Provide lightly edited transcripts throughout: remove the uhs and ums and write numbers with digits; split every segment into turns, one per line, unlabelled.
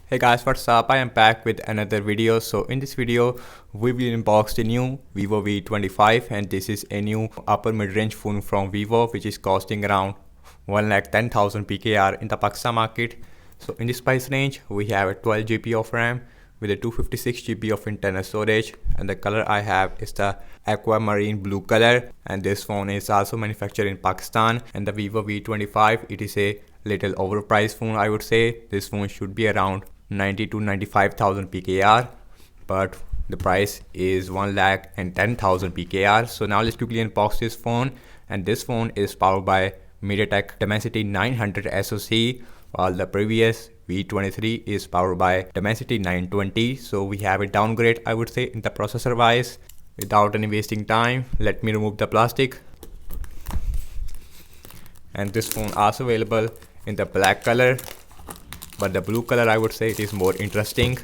Hey guys, what's up? I am back with another video. So in this video, we will unbox the new Vivo V25, and this is a new upper mid-range phone from Vivo, which is costing around 1,10,000 PKR in the Pakistan market. So in this price range, we have a 12 GB of RAM with a 256 GB of internal storage, and the color I have is the aquamarine blue color, and this phone is also manufactured in Pakistan. And the Vivo V25, it is a little overpriced phone. I would say this phone should be around 90 to 95,000 PKR, but the price is 1,10,000 PKR. So now let's quickly unbox this phone, and this phone is powered by MediaTek Dimensity 900 SoC, while the previous V23 is powered by Dimensity 920. So we have a downgrade, I would say, in the processor wise. Without any wasting time, let me remove the plastic. And this phone also available in the black color, but the blue color, I would say, it is more interesting.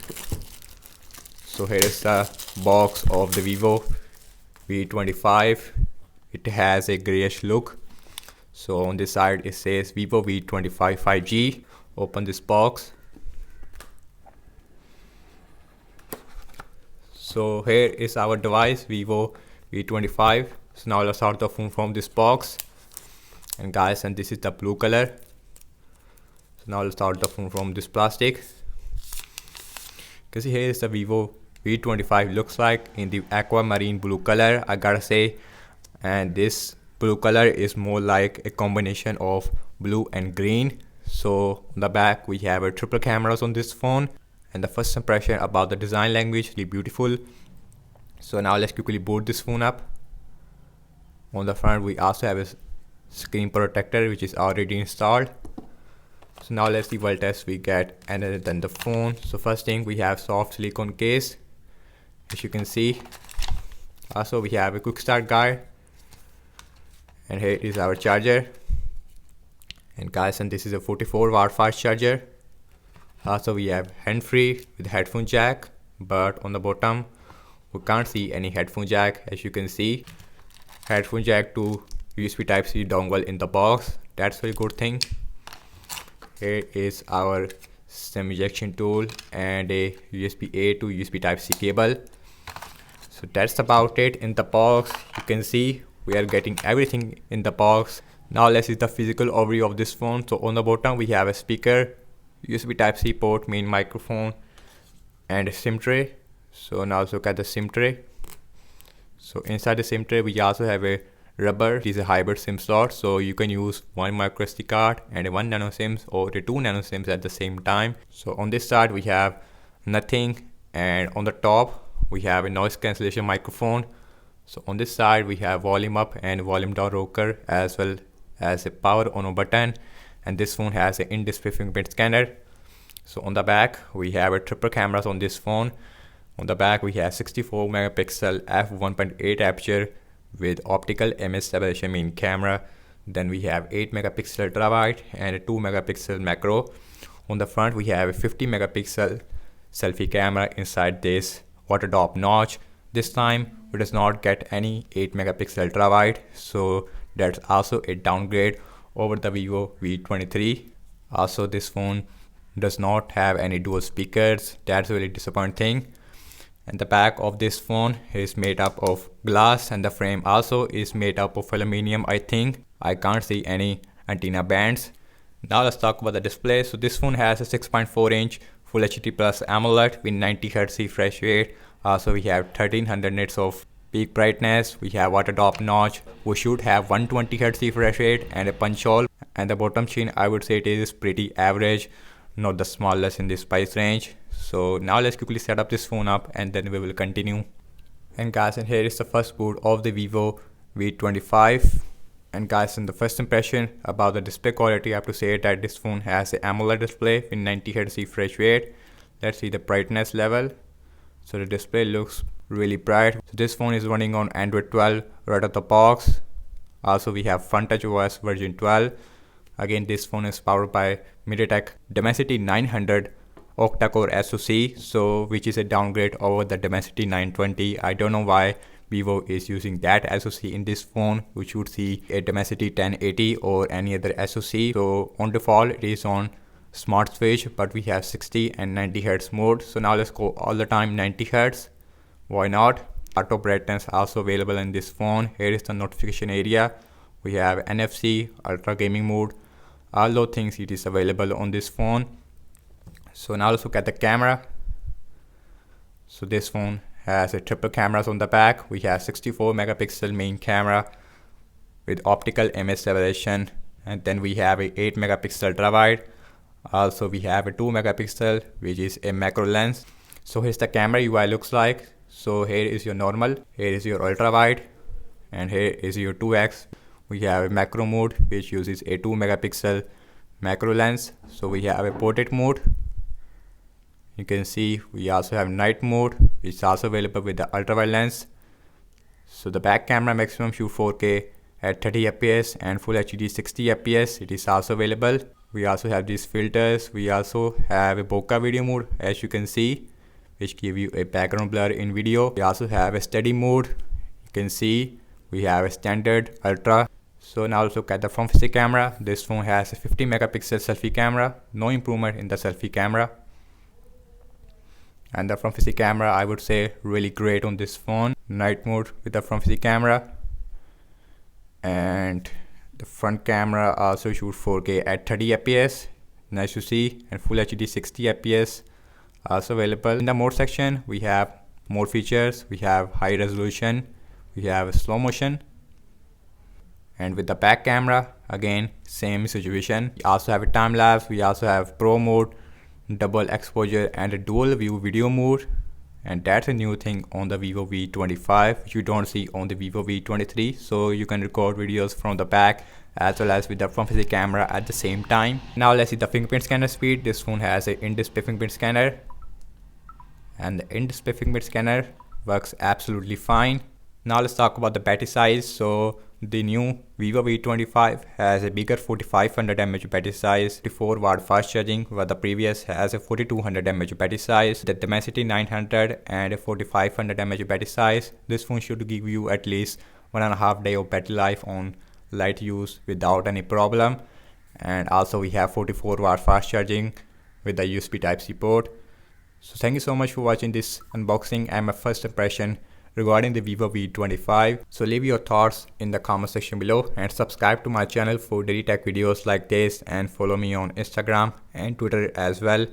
So here is the box of the Vivo V25. It has a grayish look. So on this side it says Vivo V25 5G. Open this box. So here is our device, Vivo V25. So now let's start the phone from this box. And guys, and this is the blue color. So now let's start the phone from this plastic. Because here is the Vivo V25 looks like in the aquamarine blue color, I gotta say. And this blue color is more like a combination of blue and green. So on the back we have a triple cameras on this phone, and the first impression about the design language really beautiful. So now let's quickly boot this phone up. On the front we also have a screen protector which is already installed. So now let's see what else we get other than the phone. So first thing, we have soft silicone case, as you can see. Also we have a quick start guide, and here is our charger. And guys, and this is a 44-watt fast charger. Also we have hand-free with headphone jack, but on the bottom we can't see any headphone jack. As you can see, headphone jack to USB Type-C dongle in the box. That's a very good thing. Here is our SIM ejection tool and a USB-A to USB Type-C cable. So that's about it in the box. You can see we are getting everything in the box. Now let's see the physical overview of this phone. So on the bottom we have a speaker, USB Type-C port, main microphone, and a SIM tray. So now let's look at the SIM tray. So inside the SIM tray we also have a rubber. It is a hybrid SIM slot, so you can use one micro SD card and one nano SIMs or the two nano SIMs at the same time. So on this side we have nothing, and on the top we have a noise cancellation microphone. So on this side we have volume up and volume down rocker, as well as a power on a button, and this phone has an in-display fingerprint scanner. So on the back we have a triple cameras on this phone. On the back we have 64 megapixel f1.8 aperture with optical image stabilization main camera. Then we have 8 megapixel ultra wide and a 2 megapixel macro. On the front we have a 50 megapixel selfie camera inside this water drop notch. This time it does not get any 8 megapixel ultra wide, so that's also a downgrade over the Vivo V23. Also this phone does not have any dual speakers. That's a really disappointing thing. And the back of this phone is made up of glass, and the frame also is made up of aluminum, I think. I can't see any antenna bands. Now let's talk about the display. So this phone has a 6.4-inch Full HD Plus AMOLED with 90Hz refresh rate. Also we have 1300 nits of peak brightness. We have water drop notch. We should have 120Hz refresh rate and a punch hole. And the bottom screen, I would say it is pretty average, not the smallest in this price range. So now let's quickly set up this phone up, and then we will continue. And guys, and here is the first boot of the Vivo V25. And guys, in the first impression about the display quality, I have to say that this phone has an AMOLED display with 90Hz refresh rate. Let's see the brightness level. So the display looks really bright. So this phone is running on Android 12 right out of the box. Also we have Front Touch OS version 12. Again, this phone is powered by MediaTek Dimensity 900 octa-core SoC, so which is a downgrade over the Dimensity 920. I don't know why Vivo is using that SoC in this phone. We should see a Dimensity 1080 or any other SoC. So on default it is on smart switch, but we have 60 and 90 Hz mode. So now let's go all the time 90 Hz. Why not? Auto brightness also available in this phone. Here is the notification area. We have NFC, ultra gaming mode. All those things it is available on this phone. So now let's look at the camera. So this phone has a triple cameras on the back. We have 64 megapixel main camera with optical image separation, and then we have a 8 megapixel ultra wide. Also we have a 2 megapixel which is a macro lens. So here's the camera UI looks like. So here is your normal, here is your ultra wide, and here is your 2x. We have a macro mode which uses a 2 megapixel macro lens. So we have a portrait mode. You can see we also have night mode, which is also available with the ultra wide lens. So the back camera maximum shoot 4K at 30 fps and full HD 60 fps. It is also available. We also have these filters. We also have a bokeh video mode, as you can see, which give you a background blur in video. We also have a steady mode. You can see we have a standard, ultra. So now let's look at the front facing camera. This phone has a 50 megapixel selfie camera. No improvement in the selfie camera. And the front facing camera, I would say, really great on this phone. Night mode with the front facing camera. And the front camera also shoots 4K at 30 fps. Nice to see. And full HD 60 fps also available. In the mode section, we have more features. We have high resolution. We have slow motion. And with the back camera, again, same situation. We also have a time lapse. We also have pro mode, double exposure, and a dual view video mode. And that's a new thing on the Vivo V25 which you don't see on the Vivo V23. So you can record videos from the back as well as with the front facing camera at the same time. Now let's see the fingerprint scanner speed. This phone has an in-display fingerprint scanner, and the in-display fingerprint scanner works absolutely fine. Now let's talk about the battery size. So the new Vivo V25 has a bigger 4500 mAh battery size, 44 watt fast charging, while the previous has a 4200 mAh battery size, the Dimensity 900 and a 4500 mAh battery size. This phone should give you at least 1.5 days of battery life on light use without any problem. And also we have 44 watt fast charging with the USB Type-C port. So thank you so much for watching this unboxing and my first impression regarding the Vivo V25. So leave your thoughts in the comment section below and subscribe to my channel for daily tech videos like this, and follow me on Instagram and Twitter as well.